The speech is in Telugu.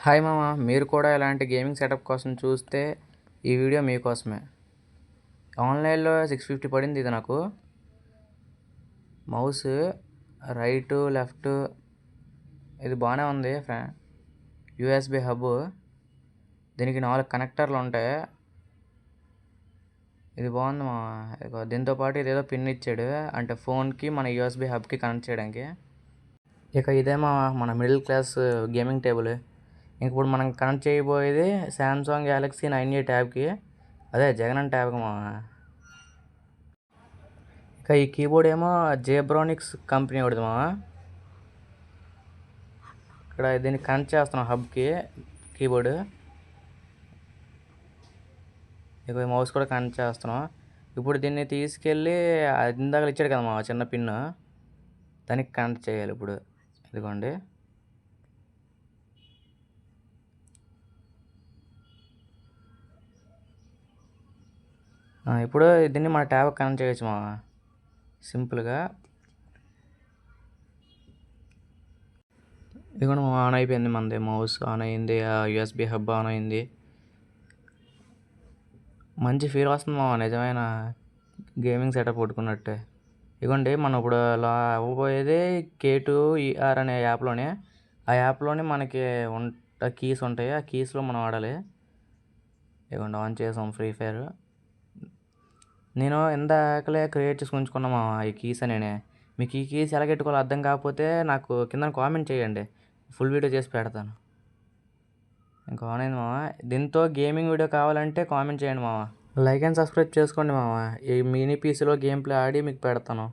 హాయ్ మామ, మీరు కూడా ఇలాంటి గేమింగ్ సెటప్ కోసం చూస్తే ఈ వీడియో మీకోసమే. ఆన్లైన్లో 650 పడింది ఇది నాకు. మౌస్ రైట్ లెఫ్ట్ ఇది బాగానే ఉంది. యూఎస్బి హబ్, దీనికి 4 కనెక్టర్లు ఉంటాయి. ఇది బాగుంది మామ. దీంతో పాటు ఇదేదో పిన్ ఇచ్చాడు, అంటే ఫోన్కి మన యూఎస్బి హబ్కి కనెక్ట్ చేయడానికి. ఇక ఇదే మన మిడిల్ క్లాస్ గేమింగ్ టేబుల్. ఇప్పుడు మనం కనెక్ట్ చేయబోయేది శాంసంగ్ గ్యాలక్సీ 9A ట్యాబ్కి, అదే జగన్ ట్యాబ్కి ఇక ఈ కీబోర్డ్ ఏమో జేబ్రానిక్స్ కంపెనీ ఒకటి ఇక్కడ దీన్ని కనెక్ట్ చేస్తున్నాం హబ్కి కీబోర్డు. ఇక మౌస్ కూడా కనెక్ట్ చేస్తున్నాం. ఇప్పుడు దీన్ని తీసుకెళ్ళి ఇందాక ఇచ్చాడు కదా చిన్న పిన్, దానికి కనెక్ట్ చేయాలి. ఇప్పుడు ఇదిగోండి. ఇప్పుడు దీన్ని మన ట్యాబ్ కనెక్ట్ చేయొచ్చు సింపుల్గా. ఇది కూడా ఆన్ అయిపోయింది, మనది మౌస్ ఆన్ అయింది, యూఎస్బి హబ్ ఆన్ అయింది. మంచి ఫీల్ వస్తుంది నిజమైన గేమింగ్ సెటప్ కొట్టుకున్నట్టే. ఇదిగోండి, మనం ఇప్పుడు అలా అవ్వబోయేది K2ER అనే యాప్లోనే. ఆ యాప్లోనే మనకి కీస్ ఉంటాయి, ఆ కీస్లో మనం ఆడాలి. ఇదిగోండి, ఆన్ చేసాం ఫ్రీ ఫైర్. నేను ఇందాకలే క్రియేట్ చేసి ఉంచుకున్నా ఈ కీస్ అనేనే. మీకు ఈ కీస్ ఎలా పెట్టుకోవాలో అర్థం కాకపోతే నాకు కింద కామెంట్ చేయండి, ఫుల్ వీడియో చేసి పెడతాను. ఇంకా ఆన్ అయింది దీంతో గేమింగ్ వీడియో కావాలంటే కామెంట్ చేయండి లైక్ అండ్ సబ్స్క్రైబ్ చేసుకోండి ఈ మినీ పీసీలో గేమ్ ప్లే ఆడి మీకు పెడతాను.